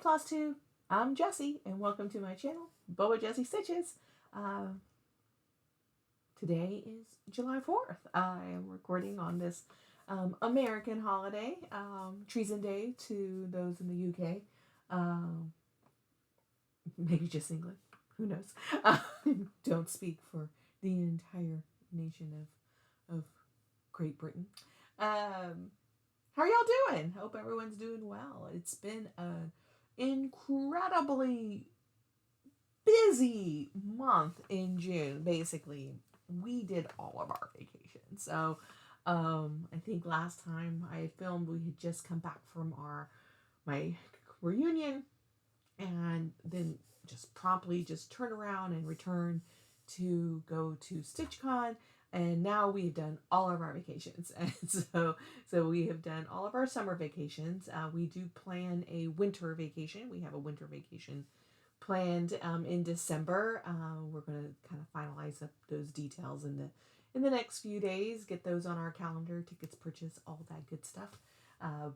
Flosstube, I'm Jessie, and welcome to my channel, Boa Jessie Stitches. Today is July 4th. I am recording on this American holiday, Treason Day to those in the UK, maybe just England, who knows. Don't speak for the entire nation of Great Britain. How are y'all doing? Hope everyone's doing well. It's been an incredibly busy month in June. Basically, we did all of our vacations. So, I think last time I filmed, we had just come back from my reunion, and then just promptly just turn around and return to go to StitchCon. And now we've done all of our vacations. And so we have done all of our summer vacations. We do plan a winter vacation. We have a winter vacation planned in December. We're going to kind of finalize up those details in the next few days. Get those on our calendar, tickets purchased, all that good stuff.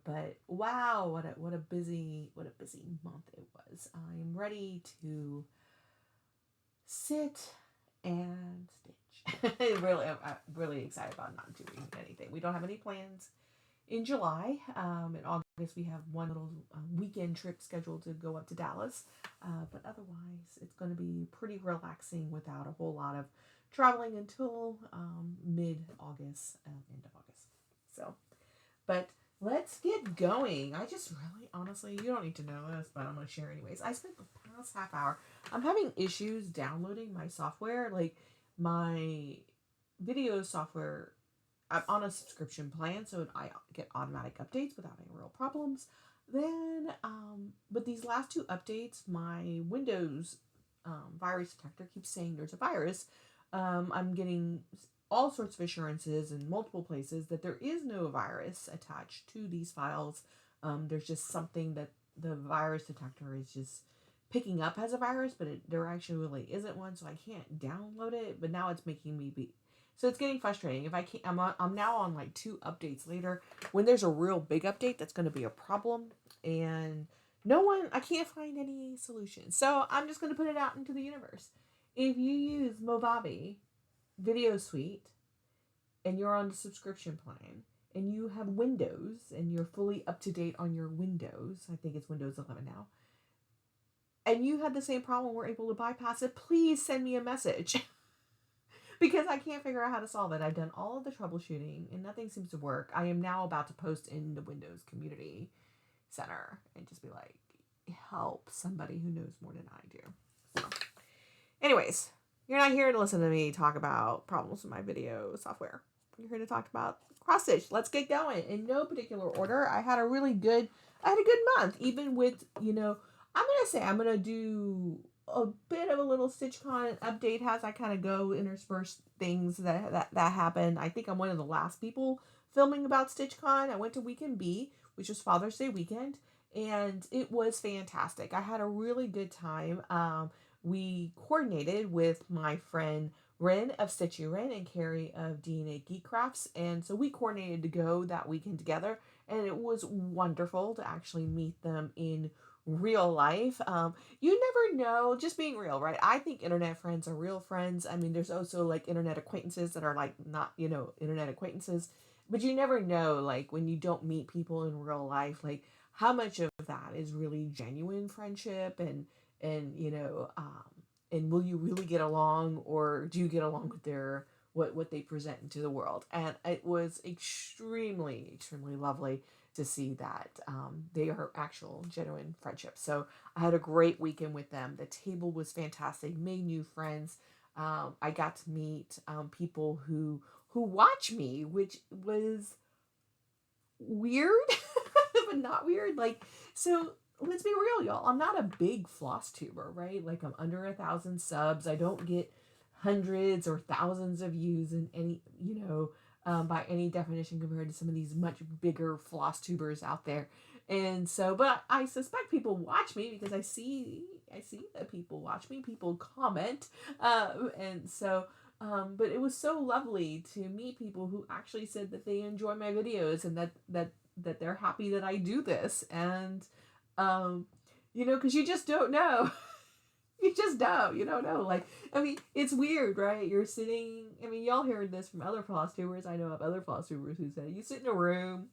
But wow, what a busy month it was. I'm ready to sit and stitch. Really, I'm really excited about not doing anything. We don't have any plans in July. In August, we have one little weekend trip scheduled to go up to Dallas. But otherwise, it's going to be pretty relaxing without a whole lot of traveling until mid-August, end of August. So, but let's get going. I just really, honestly, you don't need to know this, but I'm going to share anyways. I spent the past half hour, I'm having issues downloading my software. Like, my video software, I'm on a subscription plan, so I get automatic updates without any real problems. Then, but these last two updates, my Windows virus detector keeps saying there's a virus. I'm getting all sorts of assurances in multiple places that there is no virus attached to these files. There's just something that the virus detector is just picking up as a virus, but there actually really isn't one, so I can't download it. But now it's making me so it's getting frustrating. If I can't, I'm now on like 2 updates later. When there's a real big update, that's going to be a problem, and I can't find any solution. So I'm just going to put it out into the universe. If you use Movavi Video Suite and you're on the subscription plan and you have Windows and you're fully up to date on your Windows, I think it's Windows 11 now, and you had the same problem, we're able to bypass it, please send me a message. Because I can't figure out how to solve it. I've done all of the troubleshooting and nothing seems to work. I am now about to post in the Windows Community Center and just be like, help somebody who knows more than I do. So, anyways, you're not here to listen to me talk about problems with my video software. You're here to talk about cross stitch. Let's get going. In no particular order, I had a good month, even with, I'm going to do a bit of a little StitchCon update as I kind of go intersperse things that happen. I think I'm one of the last people filming about StitchCon. I went to Weekend B, which was Father's Day weekend, and it was fantastic. I had a really good time. We coordinated with my friend Ren of Stitchy Ren and Carrie of DNA Geek Crafts, and so we coordinated to go that weekend together, and it was wonderful to actually meet them in real life. You never know, just being real, right? I think internet friends are real friends. I mean, there's also like internet acquaintances that are like not, internet acquaintances, but you never know, like when you don't meet people in real life, like how much of that is really genuine friendship and and will you really get along, or do you get along with their what they present into the world? And it was extremely lovely to see that they are actual genuine friendships. So I had a great weekend with them. The table was fantastic, made new friends. I got to meet people who watch me, which was weird, but not weird. Like, so let's be real, y'all. I'm not a big floss tuber, right? Like, I'm under 1,000 subs. I don't get hundreds or thousands of views in any, by any definition compared to some of these much bigger floss tubers out there. And so, but I suspect people watch me because I see that people watch me, people comment. And so, but it was so lovely to meet people who actually said that they enjoy my videos and that they're happy that I do this. And you know, because you just don't know. You just don't. You don't know. Like, I mean, it's weird, right? You're sitting. I mean, y'all heard this from other floss tubers. I know of other floss tubers who say you sit in a room.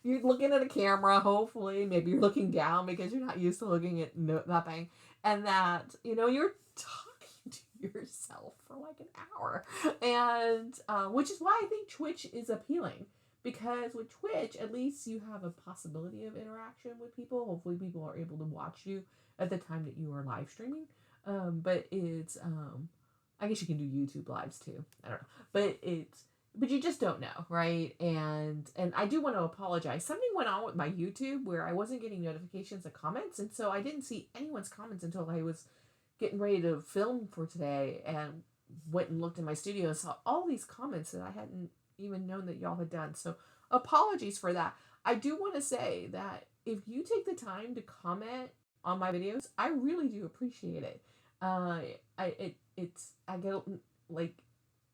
You're looking at a camera. Hopefully, maybe you're looking down because you're not used to looking at nothing, and that you know you're talking to yourself for like an hour, and which is why I think Twitch is appealing. Because with Twitch, at least you have a possibility of interaction with people. Hopefully, people are able to watch you at the time that you are live streaming. But it's I guess you can do YouTube lives too. I don't know, but you just don't know, right? And I do want to apologize. Something went on with my YouTube where I wasn't getting notifications of comments, and so I didn't see anyone's comments until I was getting ready to film for today, and went and looked in my studio and saw all these comments that I hadn't even known that y'all had done. So apologies for that. I do want to say that if you take the time to comment on my videos, I really do appreciate it. I get like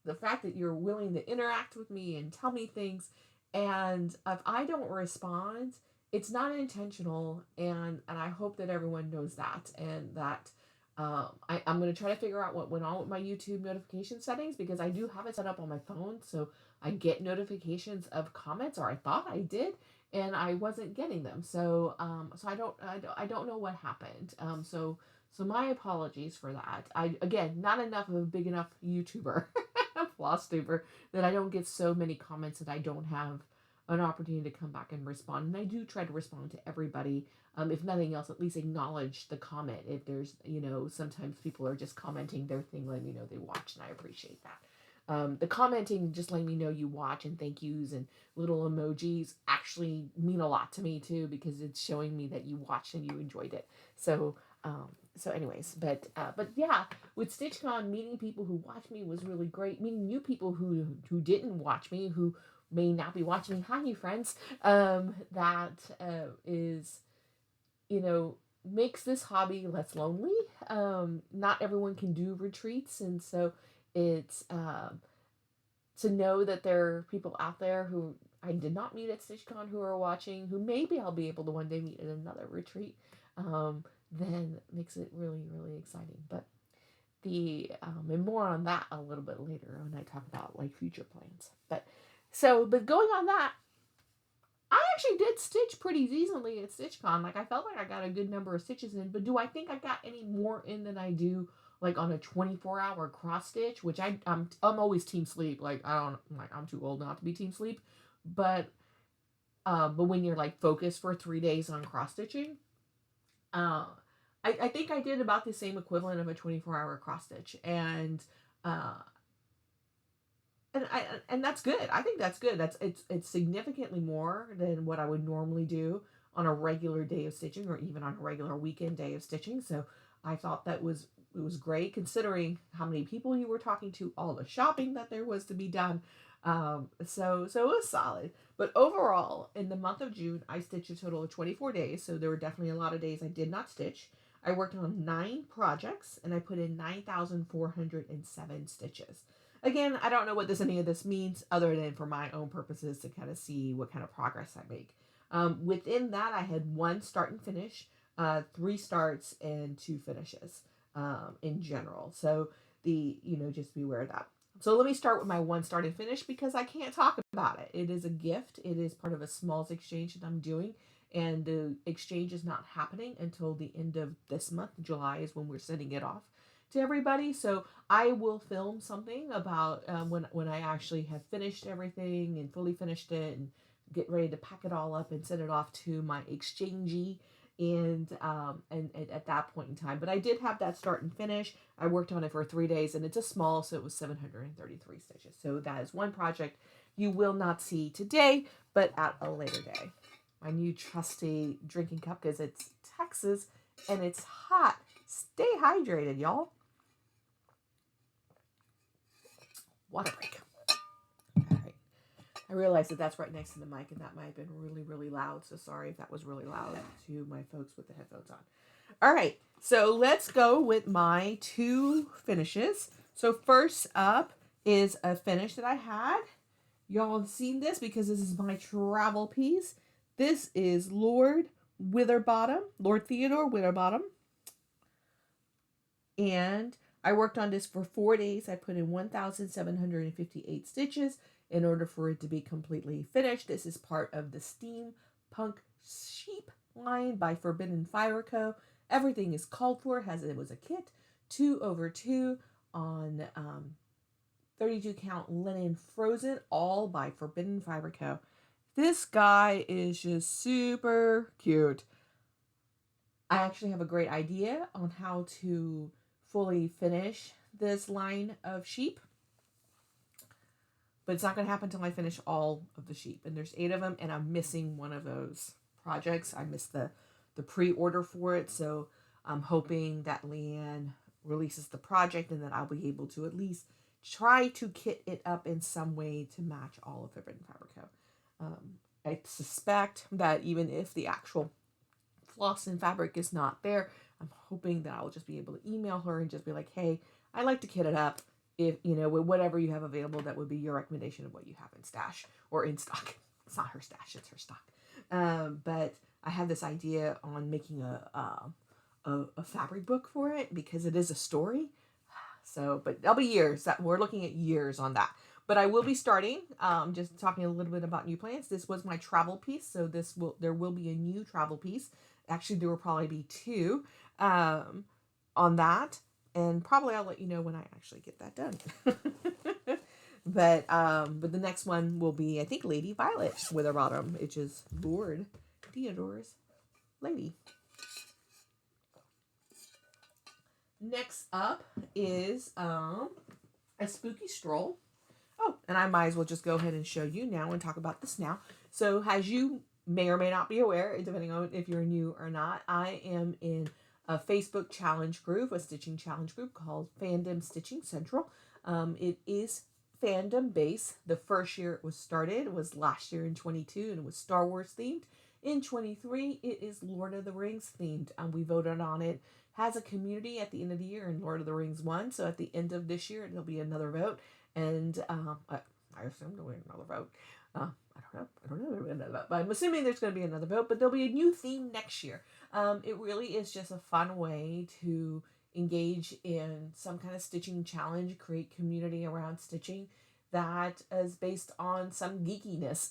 the fact that you're willing to interact with me and tell me things, and if I don't respond, it's not intentional, and I hope that everyone knows that, and that I'm going to try to figure out what went on with my YouTube notification settings, because I do have it set up on my phone, so I get notifications of comments, or I thought I did, and I wasn't getting them. So I don't know what happened. So my apologies for that. I, again, not enough of a big enough YouTuber, Flosstuber, that I don't get so many comments that I don't have an opportunity to come back and respond. And I do try to respond to everybody. If nothing else, at least acknowledge the comment. If there's, you know, sometimes people are just commenting their thing, letting me know they watched, and I appreciate that. The commenting, just letting me know you watch, and thank yous and little emojis actually mean a lot to me too, because it's showing me that you watched and you enjoyed it. So anyways, but yeah, with StitchCon, meeting people who watch me was really great. Meeting new people who didn't watch me, who may not be watching me. Hi, new friends. That is, you know, makes this hobby less lonely. Not everyone can do retreats, and so it's to know that there are people out there who I did not meet at StitchCon who are watching, who maybe I'll be able to one day meet at another retreat. Then makes it really, really exciting. But and more on that a little bit later when I talk about like future plans. But going on that, I actually did stitch pretty decently at StitchCon. Like, I felt like I got a good number of stitches in, but do I think I got any more in than I do like on a 24-hour cross stitch? Which I'm always team sleep. Like, I'm too old not to be team sleep, but when you're like focused for 3 days on cross stitching, I think I did about the same equivalent of a 24-hour cross stitch, and that's good. I think that's good. It's significantly more than what I would normally do on a regular day of stitching, or even on a regular weekend day of stitching. So I thought it was great, considering how many people you were talking to, all the shopping that there was to be done. So it was solid. But overall, in the month of June, I stitched a total of 24 days. So there were definitely a lot of days I did not stitch. I worked on 9 projects, and I put in 9,407 stitches. Again, I don't know what any of this means, other than for my own purposes to kind of see what kind of progress I make. Within that, I had 1 start and finish, 3 starts, and 2 finishes in general. So just be aware of that. So let me start with my 1 start and finish, because I can't talk about it. It is a gift. It is part of a smalls exchange that I'm doing. And the exchange is not happening until the end of this month. July is when we're sending it off to everybody. So I will film something about when I actually have finished everything and fully finished it, and get ready to pack it all up and send it off to my exchangee. And at that point in time, but I did have that start and finish. I worked on it for 3 days, and it's a small, so it was 733 stitches. So that is 1 project you will not see today, but at a later day. My new trusty drinking cup, because it's Texas and it's hot. Stay hydrated, y'all. Water break. All right. I realized that that's right next to the mic, and that might have been really, really loud. So sorry if that was really loud to my folks with the headphones on. All right. So let's go with my 2 finishes. So first up is a finish that I had. Y'all have seen this because this is my travel piece. This is Lord Witherbottom, Lord Theodore Witherbottom. And I worked on this for 4 days. I put in 1,758 stitches in order for it to be completely finished. This is part of the Steampunk Sheep line by Forbidden Fiber Co. Everything is called for, as it was a kit, 2/2 on 32 count linen frozen, all by Forbidden Fiber Co. This guy is just super cute. I actually have a great idea on how to fully finish this line of sheep, but it's not going to happen until I finish all of the sheep, and there's 8 of them, and I'm missing one of those projects. I missed the pre-order for it, so I'm hoping that Leanne releases the project and that I'll be able to at least try to kit it up in some way to match all of Forbidden Fiber Co. I suspect that even if the actual floss and fabric is not there, I'm hoping that I'll just be able to email her and just be like, hey, I'd like to kit it up. If, you know, with whatever you have available, that would be your recommendation of what you have in stash or in stock. It's not her stash, it's her stock. But I have this idea on making a fabric book for it because it is a story. So, but that'll be years. That we're looking at years on that. But I will be starting, just talking a little bit about new plans. This was my travel piece, so there will be a new travel piece. Actually, there will probably be 2 on that, and probably I'll let you know when I actually get that done. But the next one will be, I think, Lady Violet Witherbottom, which is Lord Theodore's lady. Next up is a Spooky Stroll. Oh, and I might as well just go ahead and show you now and talk about this now. So as you may or may not be aware, depending on if you're new or not, I am in a Facebook challenge group, a stitching challenge group called Fandom Stitching Central. It is fandom based. The first year it was started was last year in 22, and it was Star Wars themed. In 23, it is Lord of the Rings themed. We voted on it. Has a community at the end of the year, and Lord of the Rings won. So at the end of this year, there'll be another vote. And I assume there'll be another vote. I don't know. But I'm assuming there's going to be another vote. But there'll be a new theme next year. It really is just a fun way to engage in some kind of stitching challenge, create community around stitching that is based on some geekiness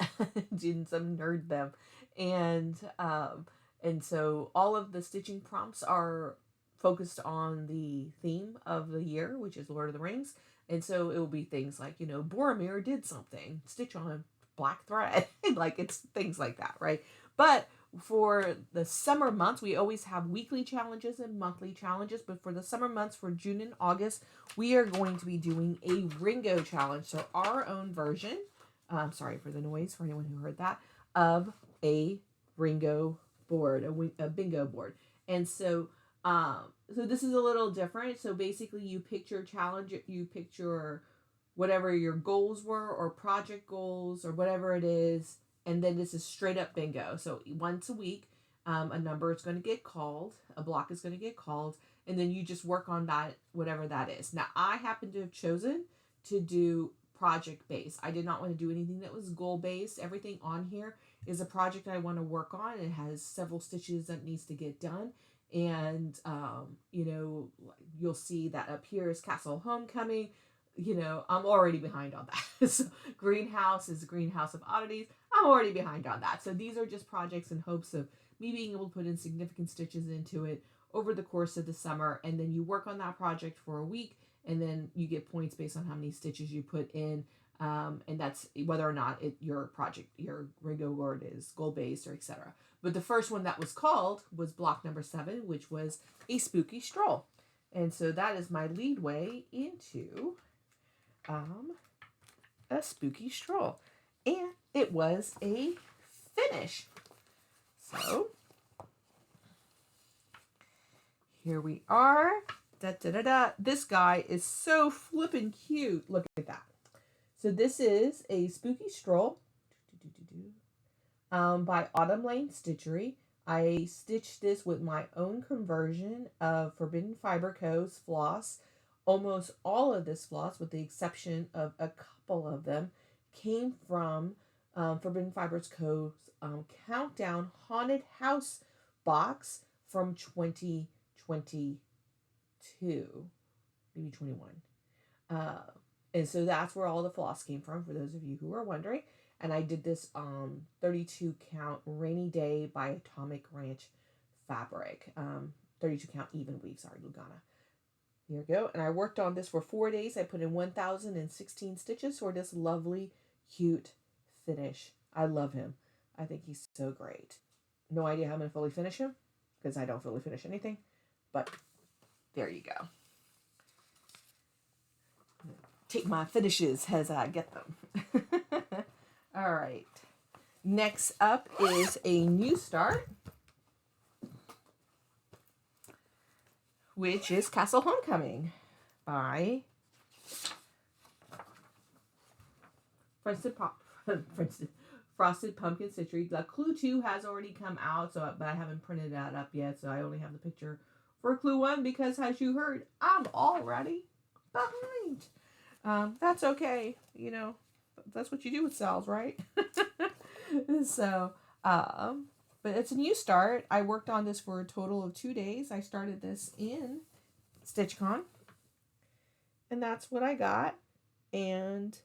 and some nerddom. And so all of the stitching prompts are focused on the theme of the year, which is Lord of the Rings. And so it will be things like, you know, Boromir did something, stitch on a black thread. Like, it's things like that, right? But for the summer months, we always have weekly challenges and monthly challenges. But for the summer months, for June and August, we are going to be doing a Ringo challenge. So our own version, sorry for the noise for anyone who heard that, of a Ringo board, a bingo board. And so so this is a little different. So basically you picked your challenge, you picked your whatever your goals were or project goals or whatever it is, and then this is straight up bingo. So once a week, a number is going to get called, a block is going to get called, and then you just work on that, whatever that is. Now, I happen to have chosen to do project based. I did not want to do anything that was goal based. Everything on here is a project I want to work on. It has several stitches that needs to get done. And, you know, you'll see that up here is Castle Homecoming. You know, I'm already behind on that. So Greenhouse is Greenhouse of Oddities. I'm already behind on that. So these are just projects in hopes of me being able to put in significant stitches into it over the course of the summer. And then you work on that project for a week, and then you get points based on how many stitches you put in. And that's whether or not your project, your Ringo board is goal-based or etc. But the first one that was called was block number 7, which was a Spooky Stroll. And so that is my lead way into a Spooky Stroll. And it was a finish. So here we are. This guy is so flippin' cute. Look at that. So this is a Spooky Stroll by Autumn Lane Stitchery. I stitched this with my own conversion of Forbidden Fiber Co's floss. Almost all of this floss, with the exception of a couple of them, came from Forbidden Fiber Co's Countdown Haunted House box from 2022, maybe 21. And so that's where all the floss came from, for those of you who are wondering. And I did this 32 count Rainy Day by Atomic Ranch fabric. 32 count even weave, sorry, Lugana. Here we go. And I worked on this for 4 days. I put in 1,016 stitches for this lovely, cute finish. I love him. I think he's so great. No idea how I'm going to fully finish him, because I don't fully finish anything. But there you go. Take my finishes as I get them. All right. Next up is a new start, which is Castle Homecoming by Frosted Pumpkin Stitchery. The Clue 2 has already come out, but I haven't printed that up yet, so I only have the picture for Clue 1 because, as you heard, I'm already behind. That's okay. You know, that's what you do with sales, right? So, but it's a new start. I worked on this for a total of 2 days. I started this in StitchCon, and that's what I got. And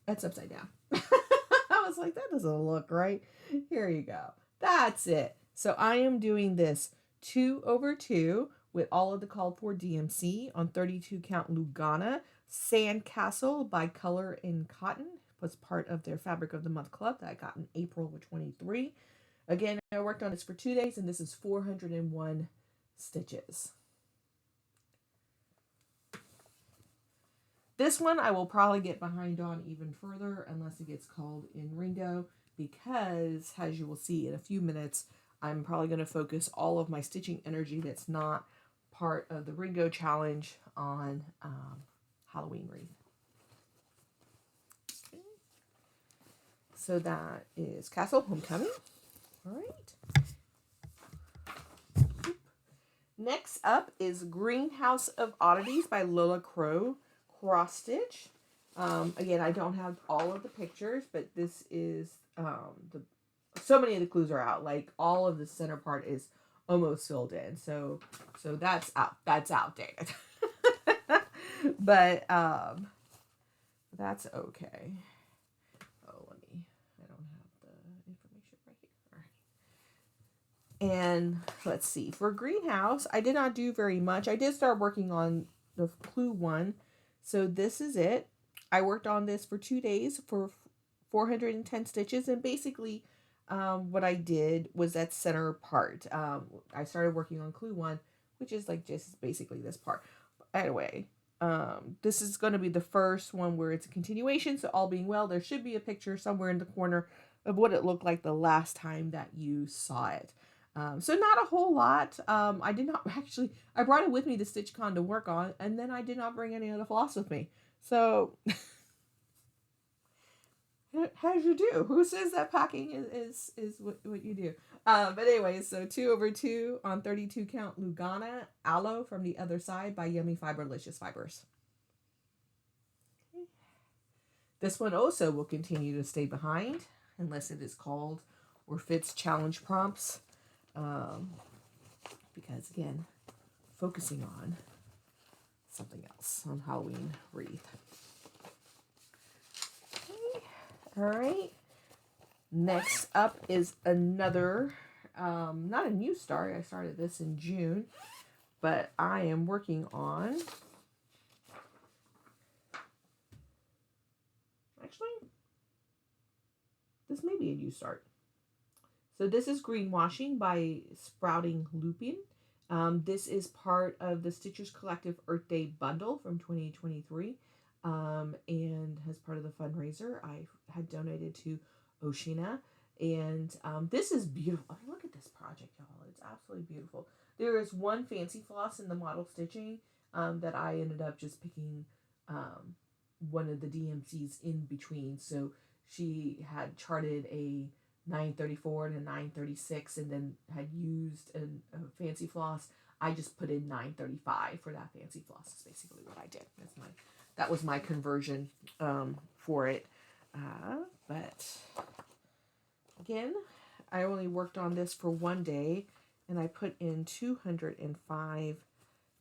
it's upside down. I was like, that doesn't look right. Here you go. That's it. So I am doing this 2/2 with all of the called for DMC on 32 count Lugana. Sandcastle by Color in Cotton was part of their Fabric of the Month Club that I got in April of 23. Again, I worked on this for 2 days, and this is 401 stitches. This one I will probably get behind on even further unless it gets called in Ringo, because, as you will see in a few minutes, I'm probably going to focus all of my stitching energy that's not part of the Ringo challenge on Halloween wreath. Okay. So that is Castle Homecoming. All right. Next up is Greenhouse of Oddities by Lola Crow cross stitch. Again, I don't have all of the pictures, but this is so many of the clues are out. Like, all of the center part is almost filled in. So that's out. That's outdated. But that's okay. Oh, I don't have the information right here. All right. And let's see. For Greenhouse, I did not do very much. I did start working on the Clue 1. So this is it. I worked on this for 2 days for 410 stitches, and basically what I did was that center part. I started working on Clue 1, which is like just basically this part. Anyway, this is going to be the first one where it's a continuation, so all being well, there should be a picture somewhere in the corner of what it looked like the last time that you saw it. So not a whole lot. I did not actually, I brought it with me to StitchCon to work on, and then I did not bring any of the floss with me. So, as you do. Who says that packing is what you do? But anyway, so 2/2 on 32 count Lugana, Aloe from the Other Side by Yummy Fiberlicious Fibers. Okay. This one also will continue to stay behind unless it is called or fits challenge prompts. Because again, focusing on something else, on Halloween wreath. Okay. All right. Next up is another, not a new start. I started this in June, but I am working on, actually, this may be a new start. So this is Greenwashing by Sprouting Lupine. This is part of the Stitchers Collective Earth Day bundle from 2023, and as part of the fundraiser I had donated to Oshina. And this is beautiful. I mean, look at this project, y'all. It's absolutely beautiful. There is one fancy floss in the model stitching that I ended up just picking one of the DMCs in between. So she had charted a 934 and a 936 and then had used a fancy floss. I just put in 935 for that fancy floss. Is basically what I did. That was my conversion for it. But again, I only worked on this for one day, and I put in 205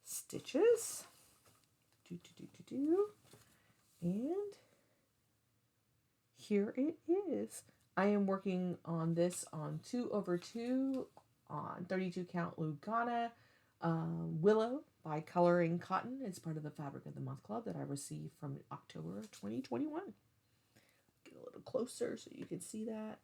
stitches. And here it is. I am working on this on 2/2 on 32 count Lugana Willow by Coloring Cotton. It's part of the Fabric of the Month Club that I received from October 2021. Get a little closer so you can see that.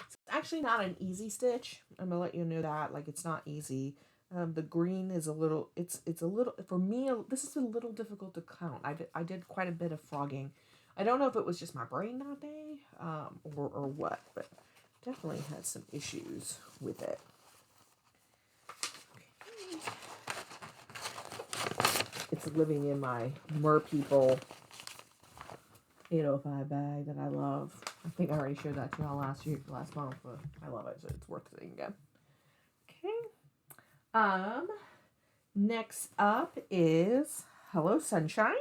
It's actually not an easy stitch. I'm gonna let you know that. Like, it's not easy. The green is a little, it's a little, for me, this is a little difficult to count. I did quite a bit of frogging. I don't know if it was just my brain that day, or what, but definitely had some issues with it. Okay. It's living in my Merpeople 805 bag that I love. I think I already showed that to y'all last month, but I love it, so it's worth saying again. Okay. Next up is Hello Sunshine.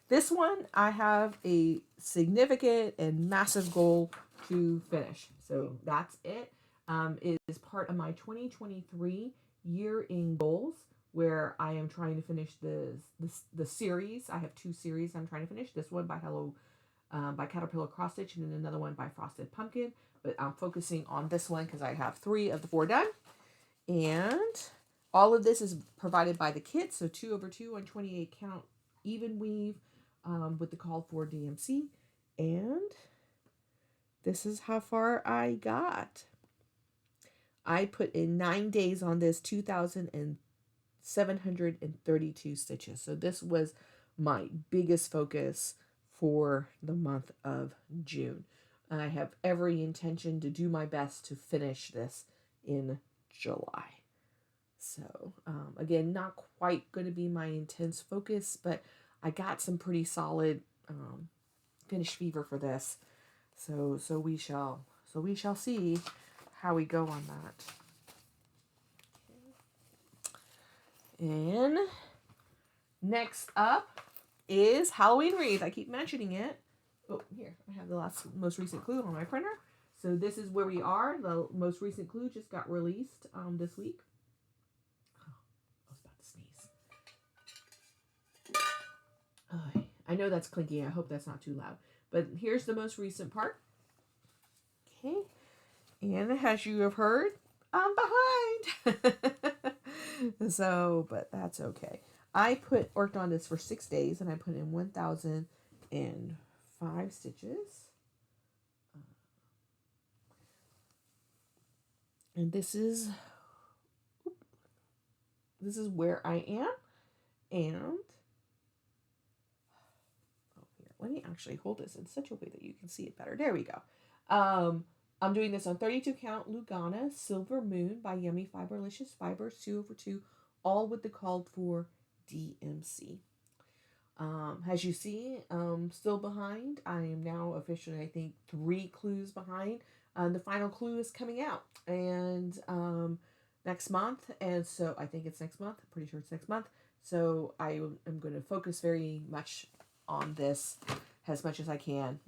This one I have a significant and massive goal to finish. So that's it. It is part of my 2023 year-end goals, where I am trying to finish the series. I have 2 series I'm trying to finish. This one by Hello by Caterpillar Cross Stitch, and then another one by Frosted Pumpkin. But I'm focusing on this one because I have 3 of the 4 done. And all of this is provided by the kit. So 2/2 on 28 count even weave with the called for DMC. And this is how far I got. I put in 9 days on this, 2,732 stitches. So this was my biggest focus for the month of June. And I have every intention to do my best to finish this in July. So, again, not quite going to be my intense focus, but I got some pretty solid finish fever for this. So we shall see how we go on that. Okay. And next up is Halloween Wreath. I keep mentioning it. Oh, here, I have the most recent clue on my printer. So this is where we are. The most recent clue just got released this week. Oh, I was about to sneeze. I know that's clinky. I hope that's not too loud. But here's the most recent part. Okay. And as you have heard, I'm behind. So, but that's okay. I worked on this for 6 days, and I put in 1,005 stitches. And this is where I am. And let me actually hold this in such a way that you can see it better. There we go. I'm doing this on 32 count Lugana Silver Moon by Yummy Fiberlicious Fibers 2/2, all with the called for DMC. As you see, still behind. I am now officially, I think, 3 clues behind. The final clue is coming out and next month, and so I think it's next month. I'm pretty sure it's next month. So I am going to focus very much on this as much as I can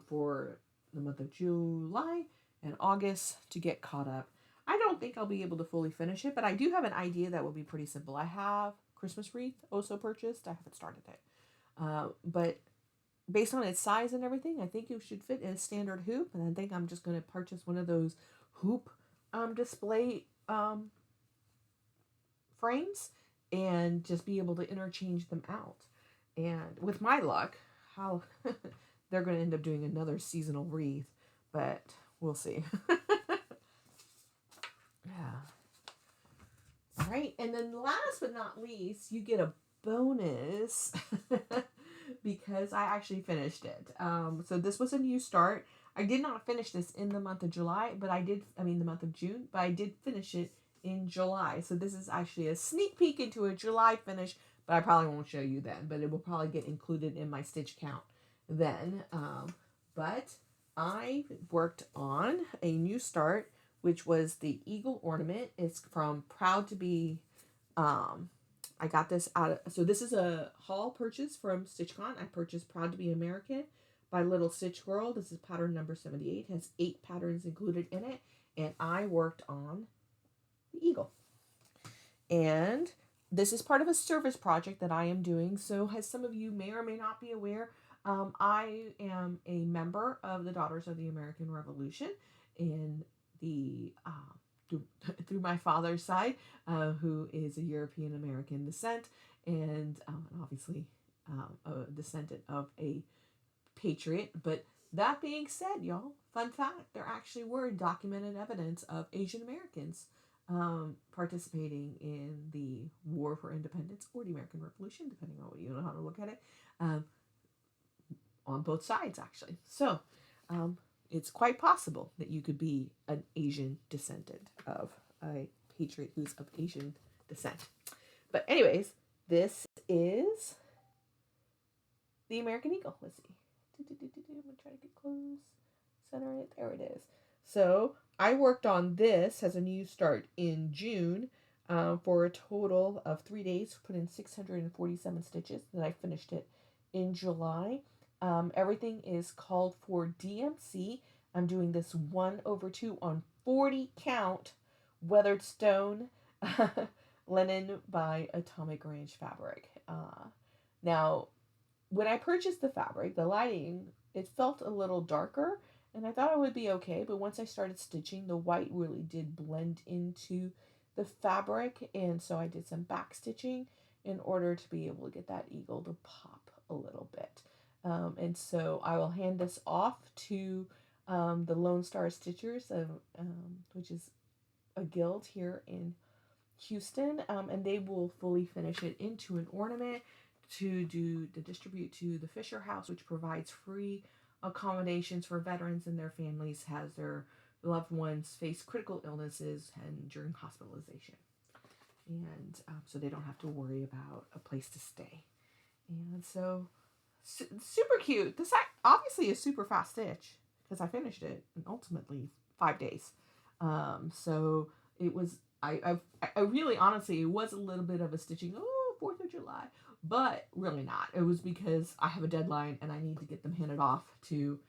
for the month of July and August to get caught up. I don't think I'll be able to fully finish it, but I do have an idea that will be pretty simple. I have Christmas wreath also purchased. I haven't started it. But based on its size and everything, I think it should fit in a standard hoop. And I think I'm just going to purchase one of those hoop display frames and just be able to interchange them out. And with my luck, how they're going to end up doing another seasonal wreath, but we'll see. Yeah. All right. And then last but not least, you get a bonus because I actually finished it. So this was a new start. I did not finish this in the month of July, but the month of June, but I did finish it in July. So this is actually a sneak peek into a July finish, but I probably won't show you then, but it will probably get included in my stitch count then. But I worked on a new start, which was the eagle ornament. It's from Proud to Be. I got this so this is a haul purchase from StitchCon. I purchased Proud to Be American by Little Stitch Girl. This is pattern number 78. It has 8 patterns included in it. And I worked on the eagle. And this is part of a service project that I am doing. So as some of you may or may not be aware, I am a member of the Daughters of the American Revolution in the through my father's side, who is a European American descent, and obviously a descendant of a patriot. But that being said, y'all, fun fact, there actually were documented evidence of Asian Americans participating in the War for Independence or the American Revolution, depending on what you know how to look at it, on both sides, actually. So it's quite possible that you could be an Asian descendant of a patriot who's of Asian descent. But anyways, this is the American Eagle. Let's see. I'm going to try to get close. Center it. There it is. So I worked on this as a new start in June for a total of 3 days, put in 647 stitches. Then I finished it in July. Everything is called for DMC. I'm doing this 1/2 on 40 count weathered stone linen by Atomic Range Fabric. Now, when I purchased the fabric, the lighting, it felt a little darker, and I thought it would be okay, but once I started stitching, the white really did blend into the fabric, and so I did some back stitching in order to be able to get that eagle to pop a little bit. And so I will hand this off to the Lone Star Stitchers, which is a guild here in Houston, and they will fully finish it into an ornament to distribute to the Fisher House, which provides free accommodations for veterans and their families as their loved ones face critical illnesses and during hospitalization. And so they don't have to worry about a place to stay. And so super cute. This obviously is super fast stitch because I finished it in ultimately 5 days. So it was, I really honestly, it was a little bit of a stitching, 4th of July, but really not. It was because I have a deadline and I need to get them handed off to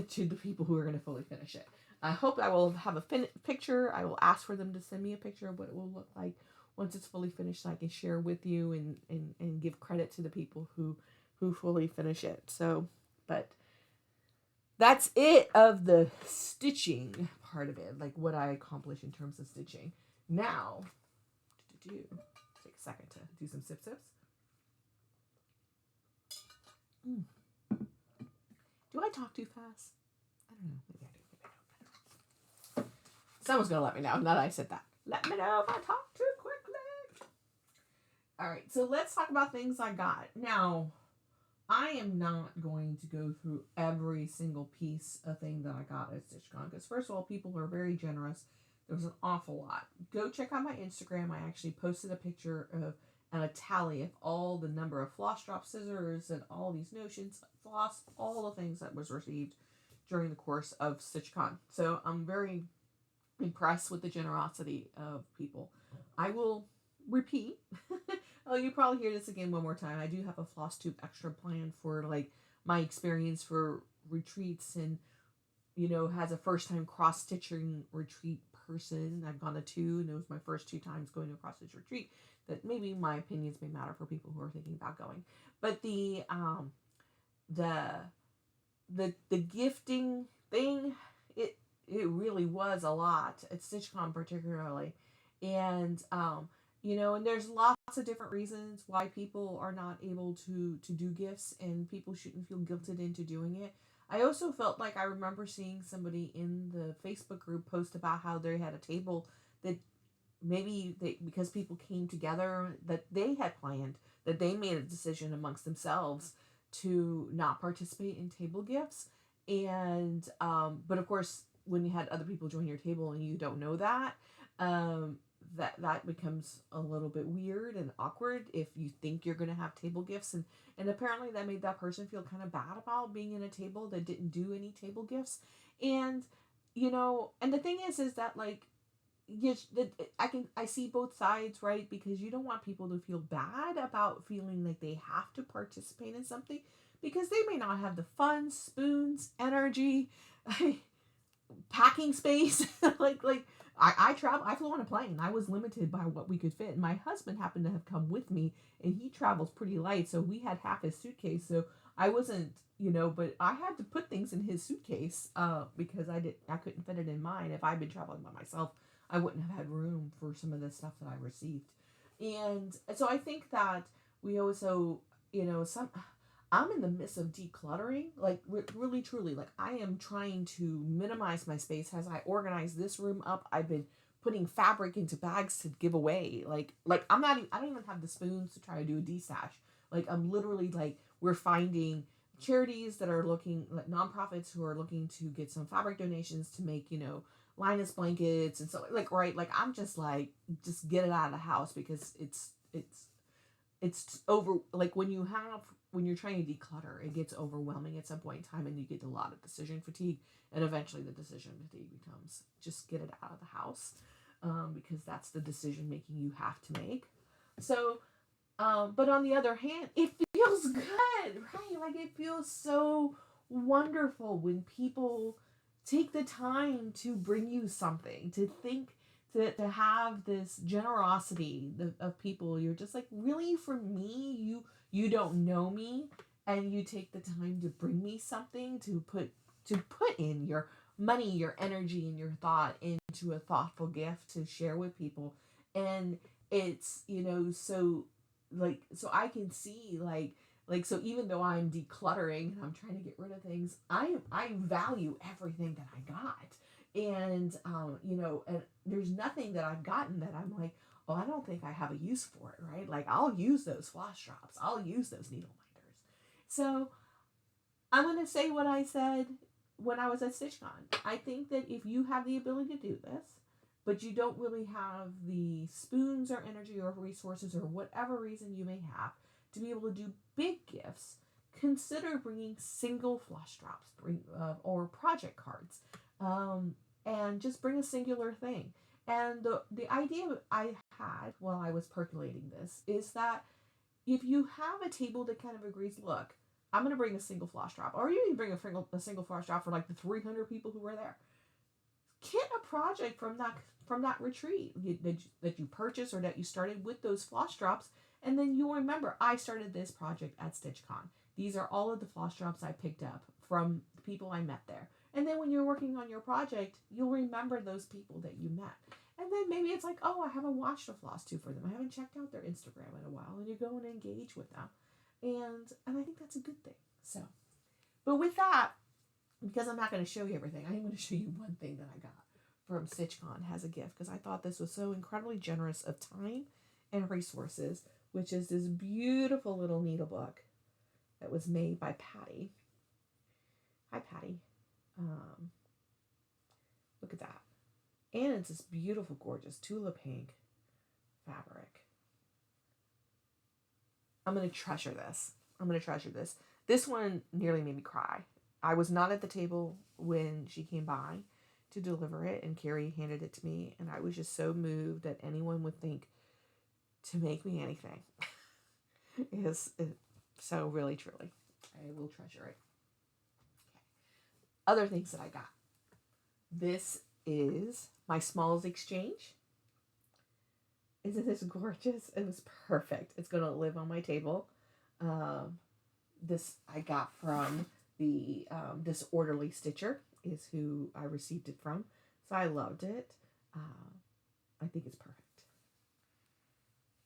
to the people who are going to fully finish it. I hope I will have a picture. I will ask for them to send me a picture of what it will look like once it's fully finished, so I can share with you and give credit to the people who fully finish it. So, but that's it of the stitching part of it, like what I accomplished in terms of stitching. Now, take a second to do some sips. Do I talk too fast? I don't know. Maybe I do. Maybe I don't. Someone's going to let me know now that I said that. Let me know if I talk too quickly. All right, so let's talk about things I got. Now, I am not going to go through every single piece of thing that I got at StitchCon, because first of all, people are very generous. There was an awful lot. Go check out my Instagram. I actually posted a picture of a tally of all the number of floss drop scissors and all these notions, floss, all the things that was received during the course of StitchCon. So I'm very impressed with the generosity of people. I will repeat. Oh, you probably hear this again one more time. I do have a Flosstube extra plan for like my experience for retreats, and has a first time cross stitching retreat person. I've gone to 2, and it was my first 2 times going to a cross stitch retreat. That maybe my opinions may matter for people who are thinking about going. But the gifting thing, it really was a lot at StitchCon particularly, and and there's lots of different reasons why people are not able to do gifts, and people shouldn't feel guilted into doing it. I also felt like I remember seeing somebody in the Facebook group post about how they had a table that maybe because people came together, that they had planned, that they made a decision amongst themselves to not participate in table gifts. And but of course, when you had other people join your table and you don't know that, that becomes a little bit weird and awkward if you think you're going to have table gifts. And apparently that made that person feel kind of bad about being in a table that didn't do any table gifts. And and the thing is that, like, yes, I see both sides, right? Because you don't want people to feel bad about feeling like they have to participate in something because they may not have the funds, spoons, energy, packing space. I travel. I flew on a plane. I was limited by what we could fit. My husband happened to have come with me, and he travels pretty light, so we had half his suitcase. So I wasn't, but I had to put things in his suitcase because I couldn't fit it in mine. If I'd been traveling by myself, I wouldn't have had room for some of the stuff that I received. And so I think that we also, some I'm in the midst of decluttering, like really truly, like I am trying to minimize my space as I organize this room up. I've been putting fabric into bags to give away. Like I don't even have the spoons to try to do a destash. Like I'm literally like we're finding charities that are looking like nonprofits who are looking to get some fabric donations to make, Linus blankets and so like right, like I'm just like just get it out of the house because it's over like when you're trying to declutter, it gets overwhelming at some point in time and you get a lot of decision fatigue, and eventually the decision fatigue becomes just get it out of the house, because that's the decision making you have to make. So but on the other hand, it feels good, right? Like it feels so wonderful when people take the time to bring you something, to think, to have this generosity of people. You're just like, really, for me, you don't know me, and you take the time to bring me something, to put in your money, your energy, and your thought into a thoughtful gift to share with people. And it's, so I can see so even though I'm decluttering and I'm trying to get rid of things, I value everything that I got. And and there's nothing that I've gotten that I'm like, oh, I don't think I have a use for it, right? Like I'll use those floss drops, I'll use those needle minders. So I'm going to say what I said when I was at StitchCon. I think that if you have the ability to do this, but you don't really have the spoons or energy or resources or whatever reason you may have to be able to do big gifts, consider bringing single floss drops, or project cards, and just bring a singular thing. And the idea I had while I was percolating this is that if you have a table that kind of agrees, look, I'm going to bring a single floss drop, or you can bring a single floss drop for like the 300 people who were there. Kit a project from that retreat that you purchased or that you started with those floss drops, and then you'll remember, I started this project at StitchCon. These are all of the floss drops I picked up from the people I met there. And then when you're working on your project, you'll remember those people that you met. And then maybe it's like, oh, I haven't watched a Flosstube for them. I haven't checked out their Instagram in a while, and you go and engage with them. And I think that's a good thing. So, but with that, because I'm not going to show you everything, I'm going to show you one thing that I got from StitchCon as a gift, because I thought this was so incredibly generous of time and resources, which is this beautiful little needle book that was made by Patty. Hi, Patty. Look at that. And it's this beautiful, gorgeous tulip pink fabric. I'm going to treasure this. This one nearly made me cry. I was not at the table when she came by to deliver it, and Carrie handed it to me, and I was just so moved that anyone would think to make me anything. So really, truly, I will treasure it. Okay. Other things that I got. This is my Smalls exchange. Isn't this gorgeous? It was perfect. It's going to live on my table. This I got from the Disorderly Stitcher is who I received it from. So I loved it. I think it's perfect.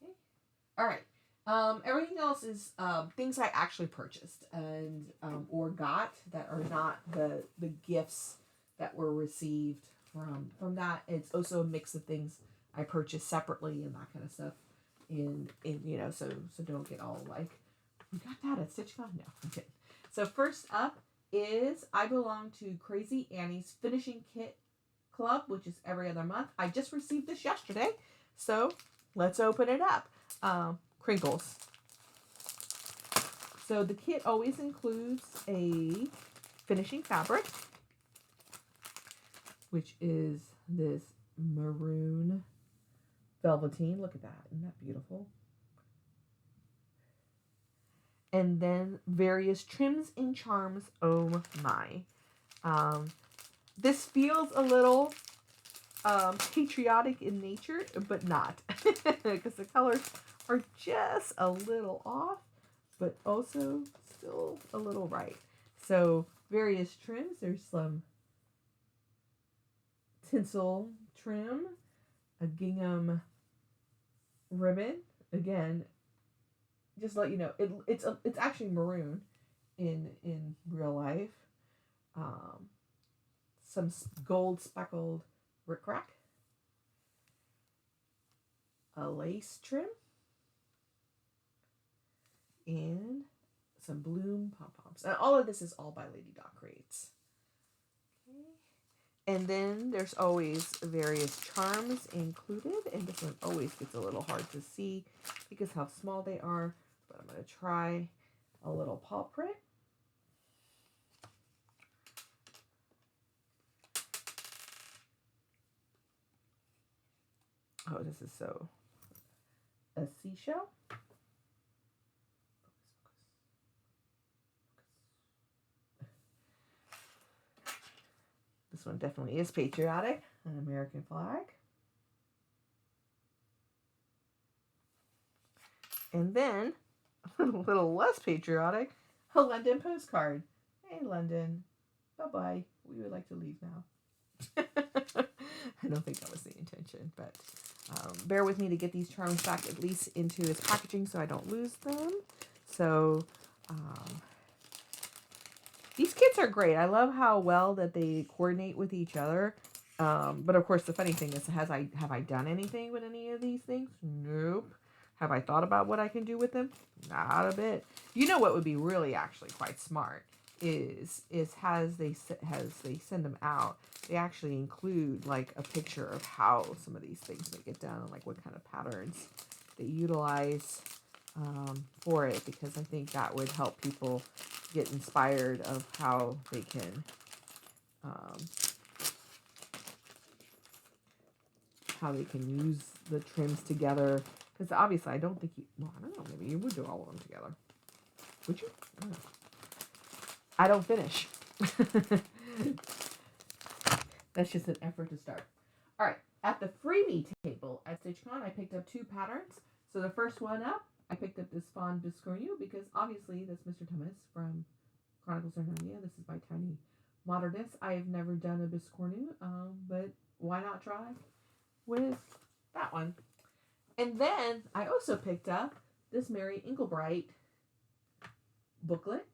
Okay. All right. Everything else is things I actually purchased and or got that are not the gifts that were received from that. It's also a mix of things I purchased separately and that kind of stuff. So don't get all like, you got that at StitchCon? No, I'm kidding. So first up is I belong to Crazy Annie's Finishing Kit Club, which is every other month. I just received this yesterday, so let's open it up. Crinkles. So the kit always includes a finishing fabric, which is this maroon velveteen. Look at that. Isn't that beautiful? And then various trims and charms. Oh my. This feels a little patriotic in nature, but not. Because the colors are just a little off, but also still a little right. So various trims. There's some tinsel trim, a gingham ribbon. Again, just to let you know, it's actually maroon in real life. Some gold speckled rickrack, a lace trim, and some bloom pom-poms. And all of this is all by Lady Doc Creates. Okay. And then there's always various charms included, and this one always gets a little hard to see because how small they are, but I'm going to try a little paw print. Oh, this is so... a seashell. This one definitely is patriotic. An American flag. And then, a little less patriotic, a London postcard. Hey, London. Bye-bye. We would like to leave now. I don't think that was the intention, but bear with me to get these charms back at least into its packaging so I don't lose them. So, these kits are great. I love how well that they coordinate with each other. But of course, the funny thing is, have I done anything with any of these things? Nope. Have I thought about what I can do with them? Not a bit. You know what would be really actually quite smart is as they send them out, they actually include like a picture of how some of these things make it done and like what kind of patterns they utilize for it, because I think that would help people get inspired of how they can use the trims together. Because obviously I don't think well, I don't know, maybe you would do all of them together. Would you? I don't finish. That's just an effort to start. All right, at the freebie table at StitchCon, I picked up 2 patterns. So the first one up, I picked up this Fawn Biscornu because obviously that's Mr. Thomas from Chronicles of Narnia. This is by Tiny Modernist. I have never done a Biscornu, but why not try with that one? And then I also picked up this Mary Inglebright booklet.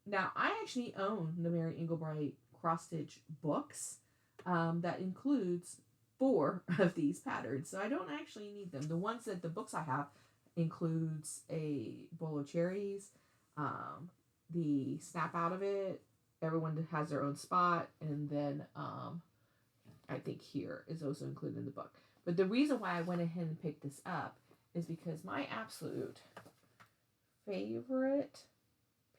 Now, I actually own the Mary Inglebright cross-stitch books that includes 4 of these patterns. So I don't actually need them. The ones that the books I have includes a bowl of cherries, the snap out of it. Everyone has their own spot. And then I think here is also included in the book. But the reason why I went ahead and picked this up is because my absolute favorite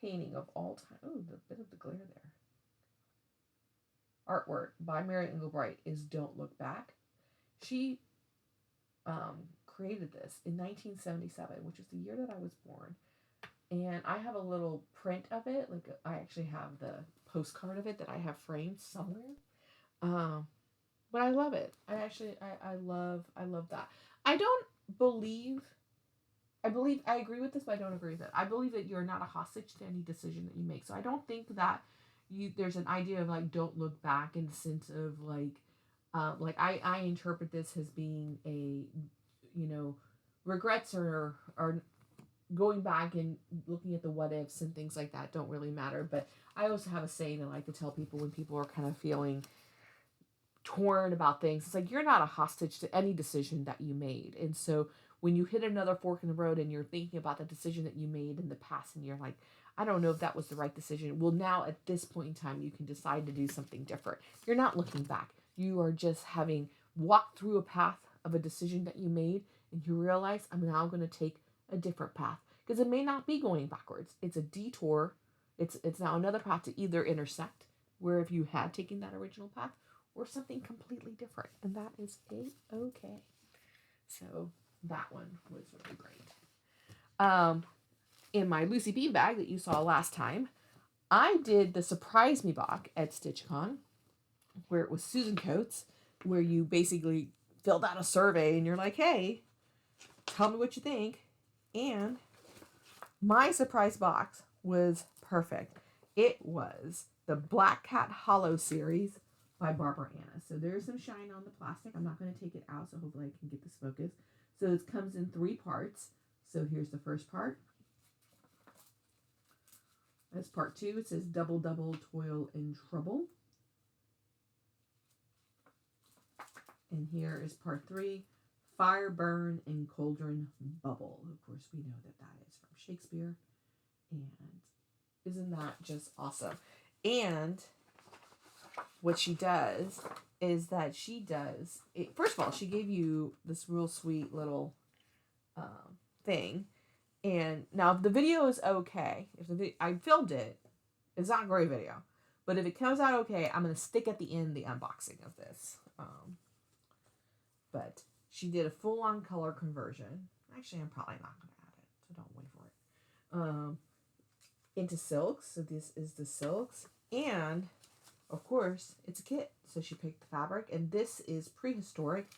painting of all time, oh, the bit of the glare there, artwork by Mary Inglebright is Don't Look Back. She created this in 1977, which is the year that I was born. And I have a little print of it. Like, I actually have the postcard of it that I have framed somewhere. But I love it. I love that. I agree with this, but I don't agree with it. I believe that you're not a hostage to any decision that you make. So I don't think that there's an idea of like, don't look back in the sense of like I interpret this as being a, regrets are going back and looking at the what ifs and things like that don't really matter. But I also have a saying I like to tell people when people are kind of feeling torn about things. It's like, you're not a hostage to any decision that you made. And so when you hit another fork in the road and you're thinking about the decision that you made in the past and you're like, I don't know if that was the right decision. Well, now at this point in time, you can decide to do something different. You're not looking back. You are just having walked through a path of a decision that you made, and you realize, I'm now going to take a different path, because it may not be going backwards. It's a detour. It's now another path to either intersect where if you had taken that original path, or something completely different, and that is a-okay. So that one was really great. In my Lucy Bean bag that you saw last time, I did the Surprise Me box at StitchCon, where it was Susan Coates, where you basically filled out a survey and you're like, hey, tell me what you think. And my surprise box was perfect. It was the Black Cat Hollow series by Barbara Anna. So there's some shine on the plastic. I'm not going to take it out, so hopefully I can get this focused. So it comes in 3 parts. So here's the first part. That's part 2. It says double, double, toil and trouble. And here is part 3, fire, burn, and cauldron bubble. Of course, we know that that is from Shakespeare. And isn't that just awesome? And what she does is that she does it. First of all, she gave you this real sweet little thing. And now if the video is okay, if I filmed it, it's not a great video, but if it comes out okay, I'm gonna stick at the end the unboxing of this. But she did a full-on color conversion. Actually, I'm probably not gonna add it, so don't wait for it. Into silks. So this is the silks, and of course it's a kit. So she picked the fabric, and this is prehistoric,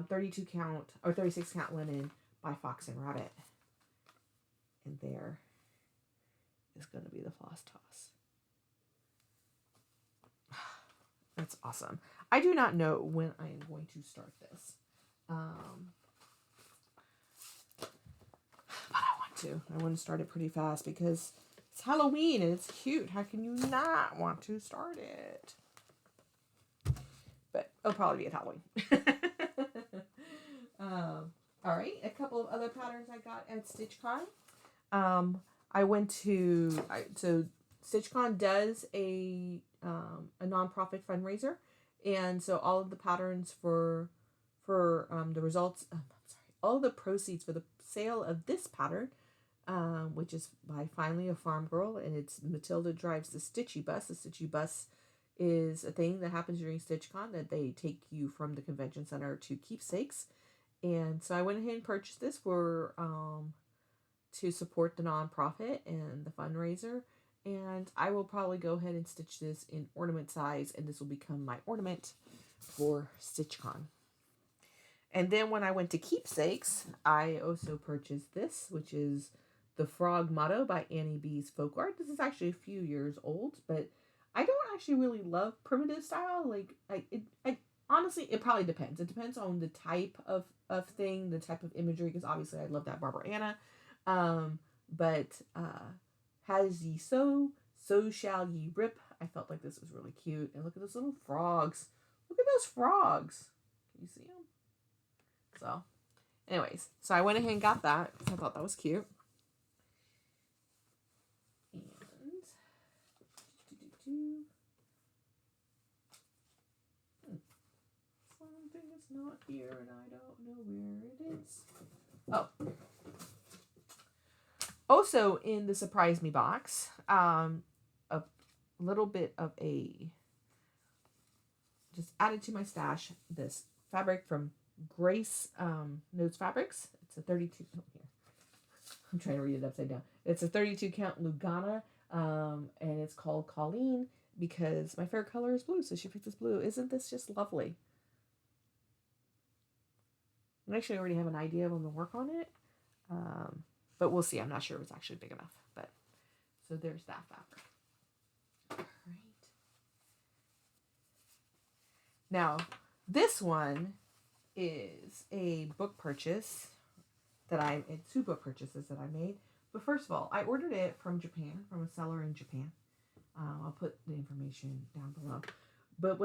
32 count or 36 count linen by Fox and Rabbit. And there is going to be the floss toss. That's awesome. I do not know when I am going to start this. But I want to. I want to start it pretty fast because it's Halloween and it's cute. How can you not want to start it? But it'll probably be at Halloween. All right. A couple of other patterns I got at StitchCon. I went to, so StitchCon does a nonprofit fundraiser, and so all of the patterns for the results, all the proceeds for the sale of this pattern, which is by Finally a Farm Girl, and it's Matilda Drives the Stitchy Bus. The Stitchy Bus is a thing that happens during StitchCon that they take you from the convention center to keepsakes, and so I went ahead and purchased this for to support the nonprofit and the fundraiser, and I will probably go ahead and stitch this in ornament size, and this will become my ornament for StitchCon. And then when I went to keepsakes, I also purchased this, which is the Frog Motto by Annie B's Folk Art. This is actually a few years old, but I don't actually really love primitive style. Like I honestly, it probably depends. It depends on the type of thing, the type of imagery, because obviously I love that Barbara Anna. But as ye sow, so shall ye rip. I felt like this was really cute. And look at those little frogs. Look at those frogs. Can you see them? So, anyways, so I went ahead and got that because I thought that was cute. And something is not here and I don't know where it is. Oh. Also in the Surprise Me box, a little bit of just added to my stash, this fabric from Grace Notes Fabrics. It's a 32, oh, here. I'm trying to read it upside down. It's a 32 count Lugana, and it's called Colleen because my favorite color is blue, so she picked this blue. Isn't this just lovely? I actually already have an idea of when to work on it. But we'll see. I'm not sure if it's actually big enough. But so there's that fabric. All right. Now, this one is a book purchase it's 2 book purchases that I made. But first of all, I ordered it from Japan, from a seller in Japan. I'll put the information down below. But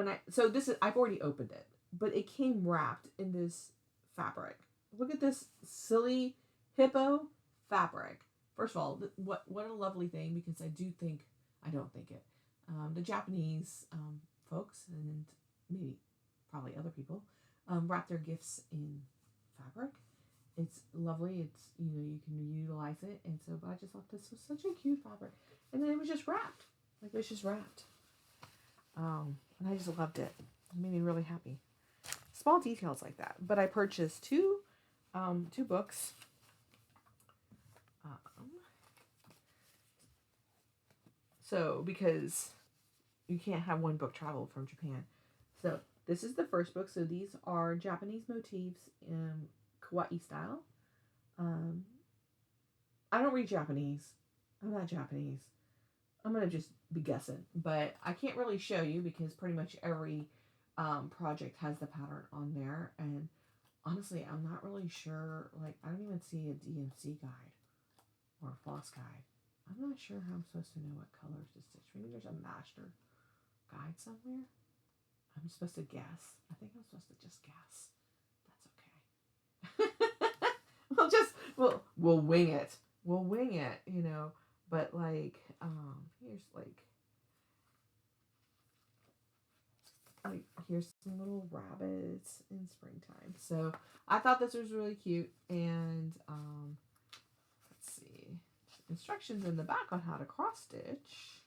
I've already opened it, but it came wrapped in this fabric. Look at this silly hippo fabric. First of all, what a lovely thing, because I don't think it. The Japanese folks, and maybe probably other people, wrap their gifts in fabric. It's lovely. It's, you can utilize it. And so, but I just thought this was such a cute fabric. And then it was just wrapped. Like, it was just wrapped. And I just loved it. It made me really happy. Small details like that. But I purchased two books. So, because you can't have one book travel from Japan. So, this is the first book. So, these are Japanese motifs in kawaii style. I don't read Japanese. I'm not Japanese. I'm going to just be guessing. But I can't really show you because pretty much every project has the pattern on there. And honestly, I'm not really sure. Like, I don't even see a DMC guide or a floss guide. I'm not sure how I'm supposed to know what colors to stitch. Maybe there's a master guide somewhere. I'm supposed to guess. I think I'm supposed to just guess. That's okay. We'll wing it. We'll wing it, you know. But like, here's here's some little rabbits in springtime. So I thought this was really cute, and let's see, instructions in the back on how to cross stitch.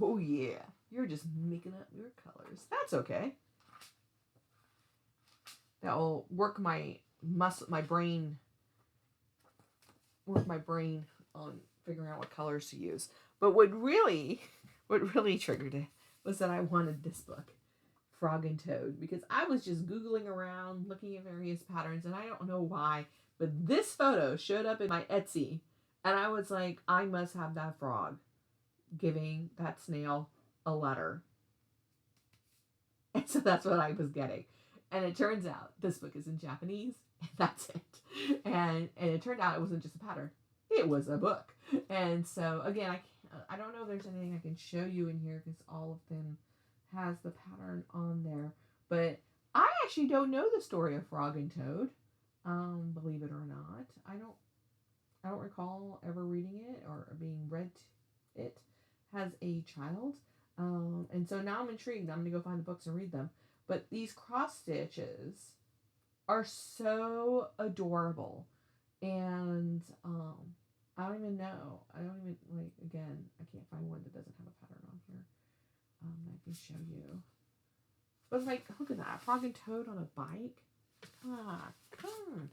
Oh yeah, you're just making up your colors. That's okay. That will work my brain on figuring out what colors to use. But what really triggered it was that I wanted this book, Frog and Toad, because I was just Googling around, looking at various patterns, and I don't know why, but this photo showed up in my Etsy, and I was like, I must have that frog giving that snail a letter. And so that's what I was getting. And it turns out this book is in Japanese, and that's it. And it turned out it wasn't just a pattern. It was a book. And so, again, I don't know if there's anything I can show you in here because all of them has the pattern on there. But I actually don't know the story of Frog and Toad, believe it or not. I don't recall ever reading it or being read it as a child. And so now I'm intrigued. I'm going to go find the books and read them. But these cross stitches are so adorable. And I don't even know. Again, I can't find one that doesn't have a pattern on here. I can show you. But like, look at that. Frog and Toad on a bike. Ah, come on.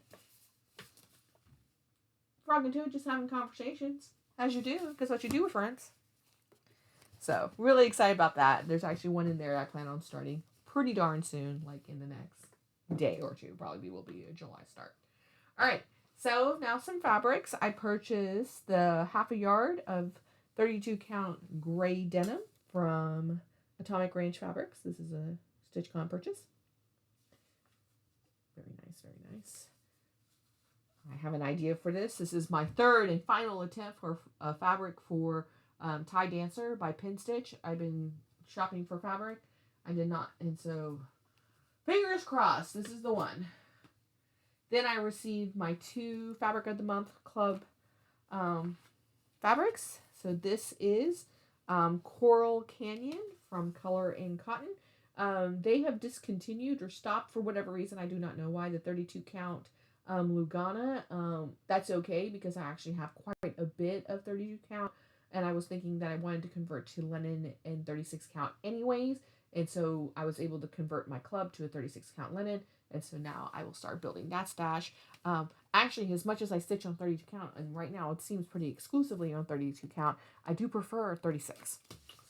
Frog and Toad just having conversations. As you do, because what you do with friends. So, really excited about that. There's actually one in there I plan on starting pretty darn soon, like in the next day or two. Probably will be a July start. All right. So now some fabrics. I purchased the half a yard of 32 count gray denim from Atomic Range Fabrics. This is a StitchCon purchase. Very nice, very nice. I have an idea for this. This is my third and final attempt for a fabric for Tie Dancer by Pin Stitch. I've been shopping for fabric. I did not, and so fingers crossed, this is the one. Then I received my 2 Fabric of the Month Club fabrics. So this is Coral Canyon from Color and Cotton. They have discontinued or stopped for whatever reason. I do not know why. The 32 count Lugana. That's okay because I actually have quite a bit of 32 count. And I was thinking that I wanted to convert to linen and 36 count anyways. And so I was able to convert my club to a 36 count linen. And so now I will start building that stash. Actually, as much as I stitch on 32 count, and right now it seems pretty exclusively on 32 count, I do prefer 36.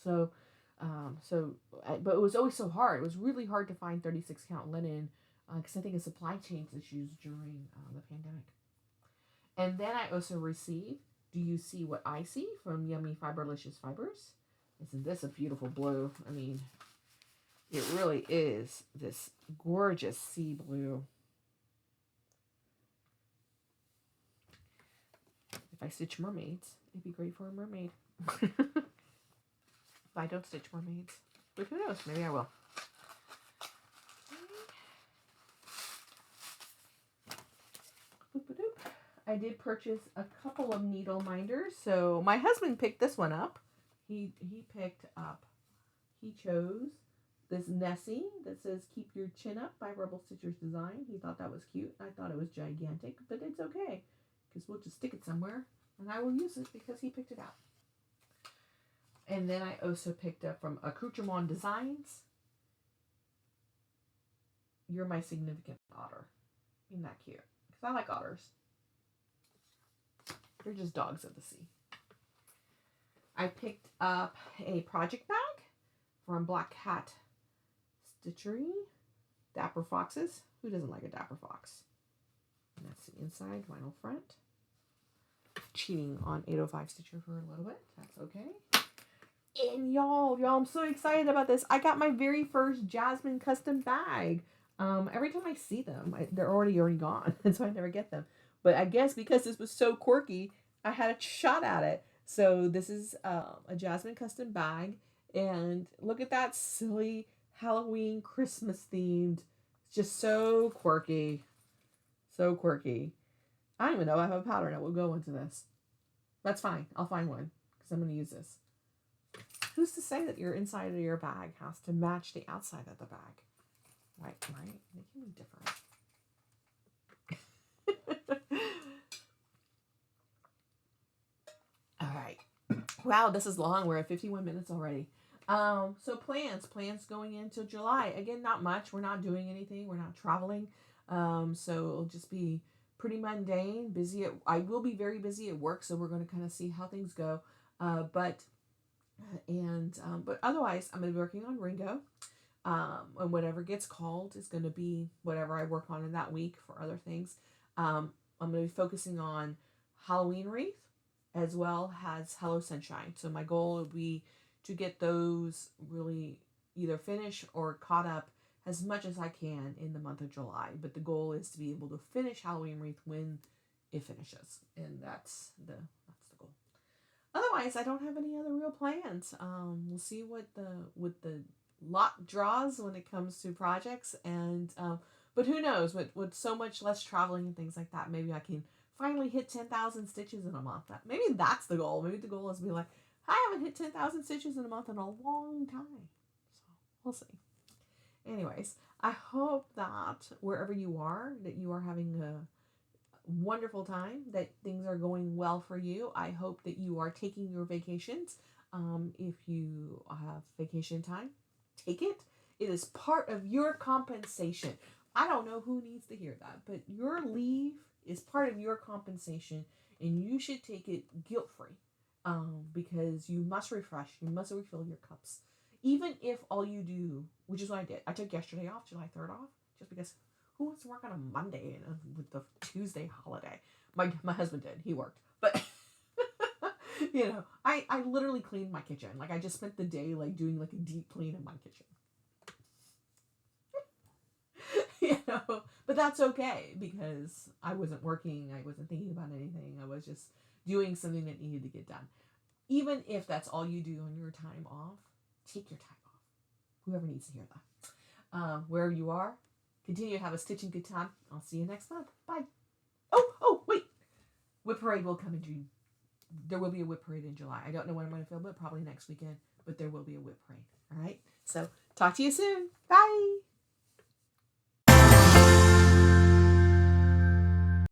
But it was always so hard. It was really hard to find 36 count linen because I think of supply chain issues during the pandemic. And then I also received Do You See What I See from Yummy Fiberlicious Fibers. Isn't this a beautiful blue? I mean, it really is this gorgeous sea blue. If I stitch mermaids, it'd be great for a mermaid. If I don't stitch mermaids, but who knows? Maybe I will. I did purchase a couple of needle minders. So my husband picked this one up. He chose this Nessie that says Keep Your Chin Up by Rebel Stitchers Design. He thought that was cute. I thought it was gigantic, but it's okay because we'll just stick it somewhere and I will use it because he picked it out. And then I also picked up from Accoutrement Designs, You're My Significant Otter. Isn't that cute? Because I like otters. They're just dogs of the sea. I picked up a project bag from Black Cat Stitchery. Dapper Foxes. Who doesn't like a Dapper Fox? And that's the inside, vinyl front. Cheating on 805 Stitcher for a little bit. That's okay. And y'all, I'm so excited about this. I got my very first Jasmine custom bag. Every time I see them, they're already gone, and so I never get them. But I guess because this was so quirky, I had a shot at it. So this is a Jasmine custom bag, and look at that silly Halloween Christmas themed. It's just so quirky. So quirky. I don't even know if I have a pattern that will go into this. That's fine. I'll find one because I'm going to use this. Who's to say that your inside of your bag has to match the outside of the bag? Right? They can be different. All right. Wow, this is long. We're at 51 minutes already. So plans going into July. Again, not much. We're not doing anything. We're not traveling. So it'll just be pretty mundane, busy. I will be very busy at work, so we're going to kind of see how things go. But otherwise, I'm going to be working on Ringo. And whatever gets called is going to be whatever I work on in that week for other things. I'm going to be focusing on Halloween wreath as well as Hello Sunshine. So my goal would be to get those really either finished or caught up as much as I can in the month of July. But the goal is to be able to finish Halloween wreath when it finishes, and that's the goal. Otherwise, I don't have any other real plans. We'll see what the lot draws when it comes to projects, and but who knows, with so much less traveling and things like that, maybe I can finally hit 10,000 stitches in a month. Maybe that's the goal. Maybe the goal is to be like, I haven't hit 10,000 stitches in a month in a long time. So we'll see. Anyways, I hope that wherever you are, that you are having a wonderful time, that things are going well for you. I hope that you are taking your vacations. If you have vacation time, take it. It is part of your compensation. I don't know who needs to hear that, but your leave is part of your compensation, and you should take it guilt-free, because you must refresh, you must refill your cups. Even if all you do, which is what I did, I took yesterday off, July 3rd off, just because who wants to work on a Monday with the Tuesday holiday? My husband did, he worked, but you know, I literally cleaned my kitchen. Like, I just spent the day like doing like a deep clean in my kitchen. You know, but that's okay because I wasn't working, I wasn't thinking about anything, I was just doing something that needed to get done. Even if that's all you do on your time off, take your time off. Whoever needs to hear that. Wherever you are, continue to have a stitching good time. I'll see you next month. Bye. Oh, wait. WIP Parade will come in June. There will be a WIP Parade in July. I don't know when I'm going to film it, probably next weekend, but there will be a WIP Parade. All right? So, talk to you soon. Bye.